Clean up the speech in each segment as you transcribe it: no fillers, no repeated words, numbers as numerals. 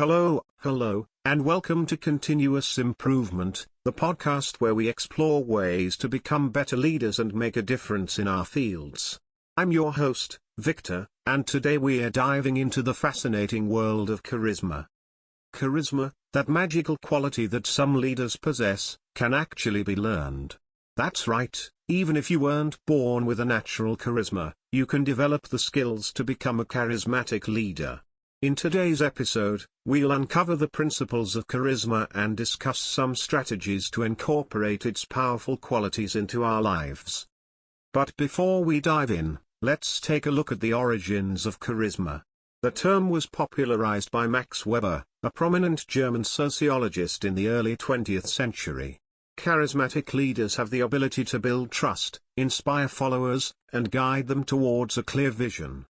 Hello, and welcome to Continuous Improvement, the podcast where we explore ways to become better leaders and make a difference in our fields. I'm your host, Victor, and today we are diving into the fascinating world of charisma. Charisma, that magical quality that some leaders possess, can actually be learned. That's right, even if you weren't born with a natural charisma, you can develop the skills to become a charismatic leader. In today's episode, we'll uncover the principles of charisma and discuss some strategies to incorporate its powerful qualities into our lives. But before we dive in, let's take a look at the origins of charisma. The term was popularized by Max Weber, a prominent German sociologist in the early 20th century. Charismatic leaders have the ability to build trust, inspire followers, and guide them towards a clear vision.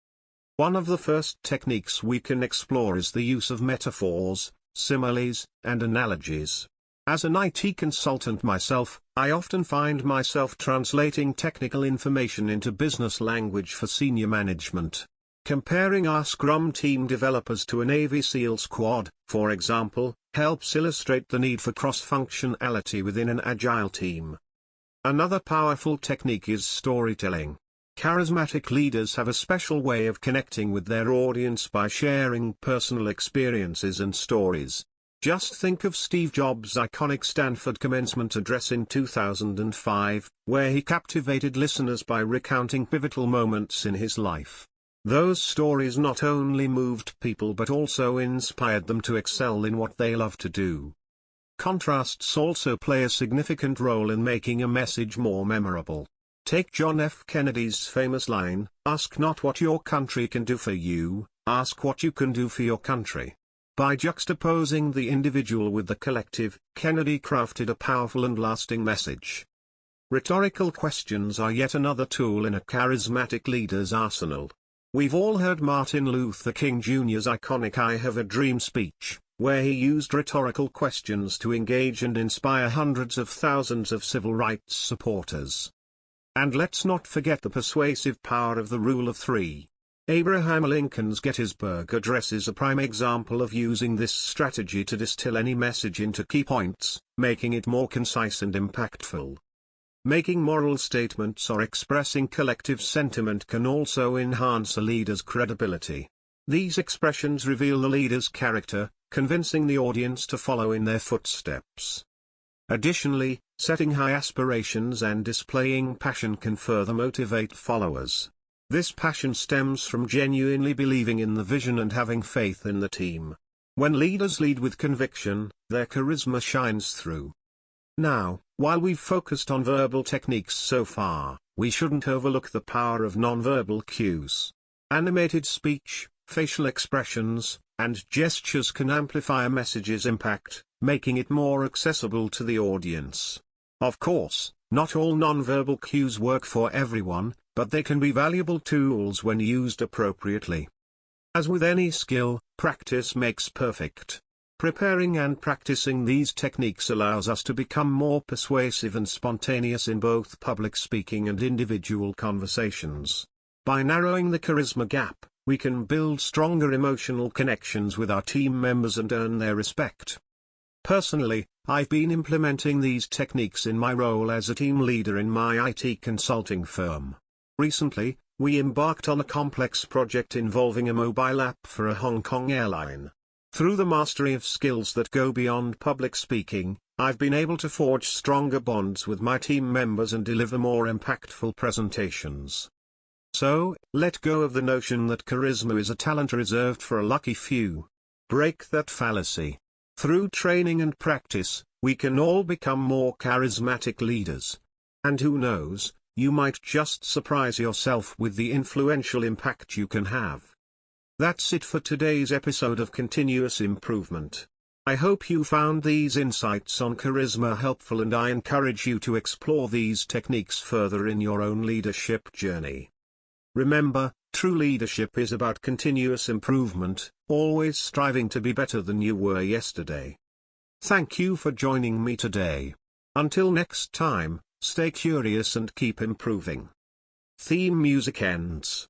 One of the first techniques we can explore is the use of metaphors, similes, and analogies. As an IT consultant myself, I often find myself translating technical information into business language for senior management. Comparing our Scrum team developers to a Navy SEAL squad, for example, helps illustrate the need for cross-functionality within an agile team. Another powerful technique is storytelling. Charismatic leaders have a special way of connecting with their audience by sharing personal experiences and stories. Just think of Steve Jobs' iconic Stanford commencement address in 2005, where he captivated listeners by recounting pivotal moments in his life. Those stories not only moved people but also inspired them to excel in what they love to do. Contrasts also play a significant role in making a message more memorable. Take John F. Kennedy's famous line, "Ask not what your country can do for you, ask what you can do for your country." By juxtaposing the individual with the collective, Kennedy crafted a powerful and lasting message. Rhetorical questions are yet another tool in a charismatic leader's arsenal. We've all heard Martin Luther King Jr.'s iconic "I Have a Dream" speech, where he used rhetorical questions to engage and inspire hundreds of thousands of civil rights supporters. And let's not forget the persuasive power of the Rule of Three. Abraham Lincoln's Gettysburg Address is a prime example of using this strategy to distill any message into key points, making it more concise and impactful. Making moral statements or expressing collective sentiment can also enhance a leader's credibility. These expressions reveal the leader's character, convincing the audience to follow in their footsteps. Additionally, setting high aspirations and displaying passion can further motivate followers. This passion stems from genuinely believing in the vision and having faith in the team. When leaders lead with conviction, their charisma shines through. Now, while we've focused on verbal techniques so far, we shouldn't overlook the power of nonverbal cues. Animated speech, facial expressions, and gestures can amplify a message's impact, making it more accessible to the audience. Of course, not all nonverbal cues work for everyone, but they can be valuable tools when used appropriately. As with any skill, practice makes perfect. Preparing and practicing these techniques allows us to become more persuasive and spontaneous in both public speaking and individual conversations. By narrowing the charisma gap, we can build stronger emotional connections with our team members and earn their respect. Personally, I've been implementing these techniques in my role as a team leader in my IT consulting firm. Recently, we embarked on a complex project involving a mobile app for a Hong Kong airline. Through the mastery of skills that go beyond public speaking, I've been able to forge stronger bonds with my team members and deliver more impactful presentations. So, let go of the notion that charisma is a talent reserved for a lucky few. Break that fallacy. Through training and practice, we can all become more charismatic leaders. And who knows, you might just surprise yourself with the influential impact you can have. That's it for today's episode of Continuous Improvement. I hope you found these insights on charisma helpful, and I encourage you to explore these techniques further in your own leadership journey. Remember, true leadership is about continuous improvement, always striving to be better than you were yesterday. Thank you for joining me today. Until next time, stay curious and keep improving. Theme music ends.